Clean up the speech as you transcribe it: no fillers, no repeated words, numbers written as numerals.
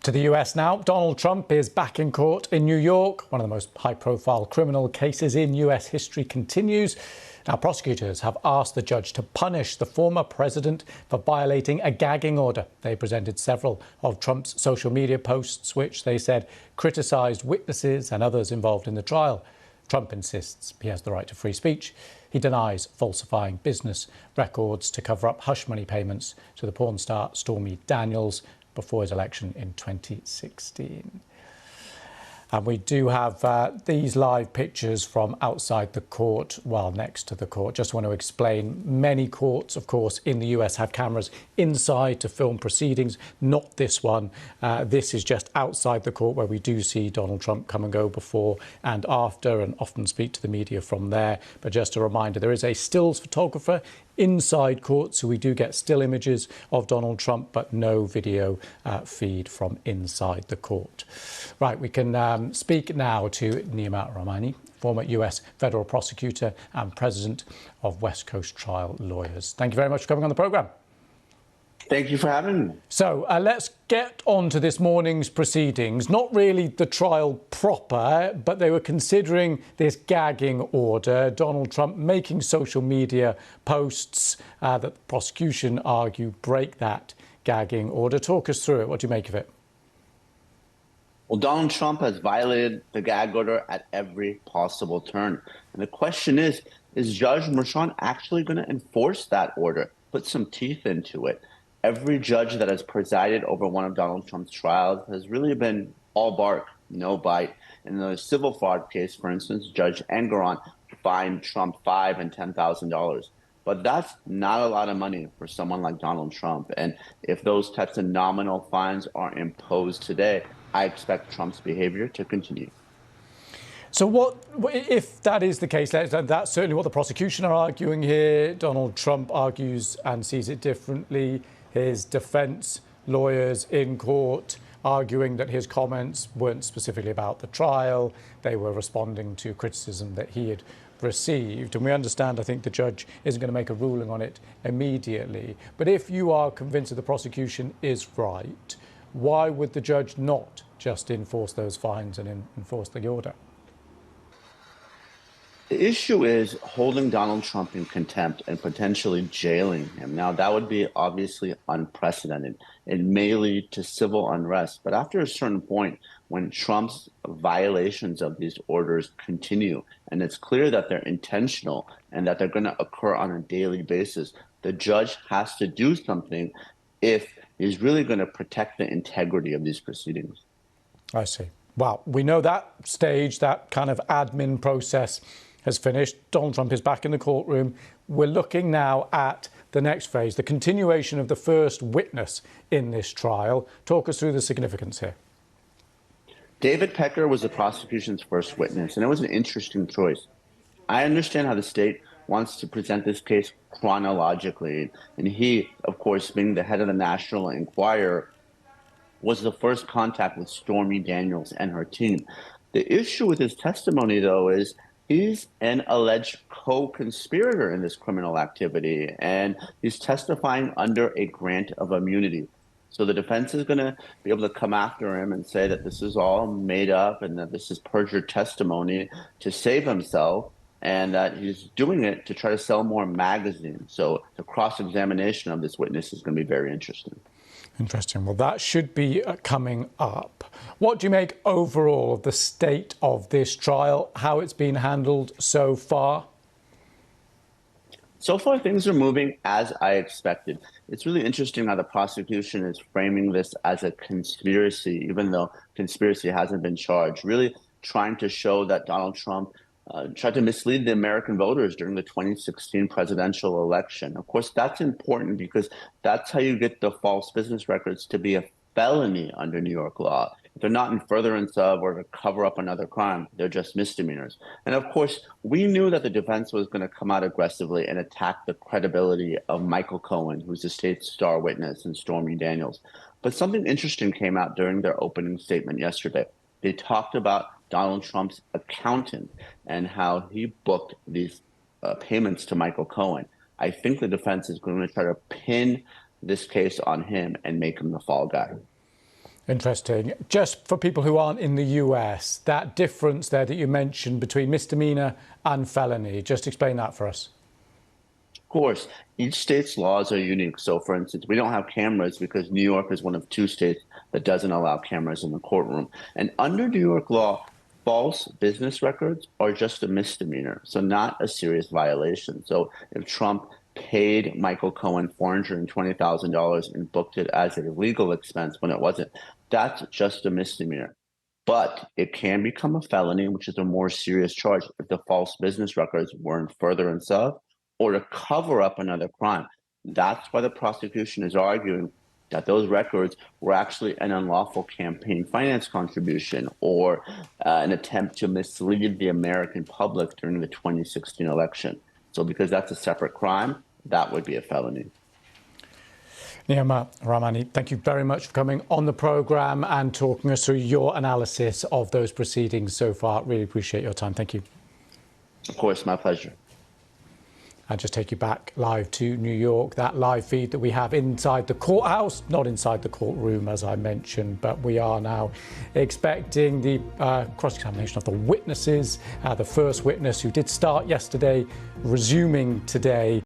To the US now. Donald Trump is back in court in New York. One of the most high-profile criminal cases in US history continues. Now, prosecutors have asked the judge to punish the former president for violating a gagging order. They presented several of Trump's social media posts, which they said criticised witnesses and others involved in the trial. Trump insists he has the right to free speech. He denies falsifying business records to cover up hush money payments to the porn star Stormy Daniels before his election in 2016. And we do have these live pictures from outside the court, well, next to the court. Just want to explain, many courts, of course, in the US have cameras inside to film proceedings, not this one. This is just outside the court where we do see Donald Trump come and go before and after and often speak to the media from there. But just a reminder, there is a stills photographer inside court, so we do get still images of Donald Trump, but no video feed from inside the court. Right, we can speak now to Nima Rahmani, former US federal prosecutor and president of West Coast Trial Lawyers. Thank you very much for coming on the programme. Thank you for having me. So let's get on to this morning's proceedings. Not really the trial proper, but they were considering this gagging order. Donald Trump making social media posts that the prosecution argue break that gagging order. Talk us through it. What do you make of it? Well, Donald Trump has violated the gag order at every possible turn. And the question is Judge Merchan actually going to enforce that order, put some teeth into it? Every judge that has presided over one of Donald Trump's trials has really been all bark, no bite. In the civil fraud case, for instance, Judge Engoron fined Trump $5,000 and $10,000. But that's not a lot of money for someone like Donald Trump. And if those types of nominal fines are imposed today, I expect Trump's behavior to continue. So what, if that is the case, that's certainly what the prosecution are arguing here. Donald Trump argues and sees it differently. His defence lawyers in court arguing that his comments weren't specifically about the trial. They were responding to criticism that he had received. And we understand, I think, the judge isn't going to make a ruling on it immediately. But if you are convinced that the prosecution is right, why would the judge not just enforce those fines and enforce the order? The issue is holding Donald Trump in contempt and potentially jailing him. Now, that would be obviously unprecedented. It may lead to civil unrest. But after a certain point, when Trump's violations of these orders continue, and it's clear that they're intentional and that they're going to occur on a daily basis, the judge has to do something if he's really going to protect the integrity of these proceedings. I see. Well, we know that stage, that kind of admin process has finished. Donald Trump is back in the courtroom. We're looking now at the next phase, the continuation of the first witness in this trial. Talk us through the significance here. David Pecker was the prosecution's first witness, and it was an interesting choice. I understand how the state wants to present this case chronologically, and he, of course, being the head of the National Enquirer, was the first contact with Stormy Daniels and her team. The issue with his testimony, though, is he's an alleged co-conspirator in this criminal activity, and he's testifying under a grant of immunity. So the defense is going to be able to come after him and say that this is all made up and that this is perjured testimony to save himself, and that he's doing it to try to sell more magazines. So the cross-examination of this witness is going to be very interesting. Interesting. Well, that should be coming up. What do you make overall of the state of this trial, how it's been handled so far? So far, things are moving as I expected. It's really interesting how the prosecution is framing this as a conspiracy, even though conspiracy hasn't been charged, really trying to show that Donald Trump tried to mislead the American voters during the 2016 presidential election. Of course, that's important because that's how you get the false business records to be a felony under New York law. If they're not in furtherance of or to cover up another crime, they're just misdemeanors. And of course, we knew that the defense was going to come out aggressively and attack the credibility of Michael Cohen, who's the state's star witness, and Stormy Daniels. But something interesting came out during their opening statement yesterday. They talked about Donald Trump's accountant and how he booked these payments to Michael Cohen. I think the defense is going to try to pin this case on him and make him the fall guy. Interesting. Just for people who aren't in the US, that difference there that you mentioned between misdemeanor and felony, just explain that for us. Of course, each state's laws are unique. So, for instance, we don't have cameras because New York is one of 2 states that doesn't allow cameras in the courtroom. And under New York law, false business records are just a misdemeanor, so not a serious violation. So, if Trump paid Michael Cohen $420,000 and booked it as a legal expense when it wasn't, that's just a misdemeanor. But it can become a felony, which is a more serious charge if the false business records were in furtherance of or to cover up another crime. That's why the prosecution is arguing that those records were actually an unlawful campaign finance contribution or an attempt to mislead the American public during the 2016 election. So because that's a separate crime, that would be a felony. Niyama Rahmani, thank you very much for coming on the programme and talking us through your analysis of those proceedings so far. Really appreciate your time. Thank you. Of course, my pleasure. I'll just take you back live to New York, that live feed that we have inside the courthouse, not inside the courtroom, as I mentioned, but we are now expecting the cross-examination of the witnesses, the first witness who did start yesterday, resuming today.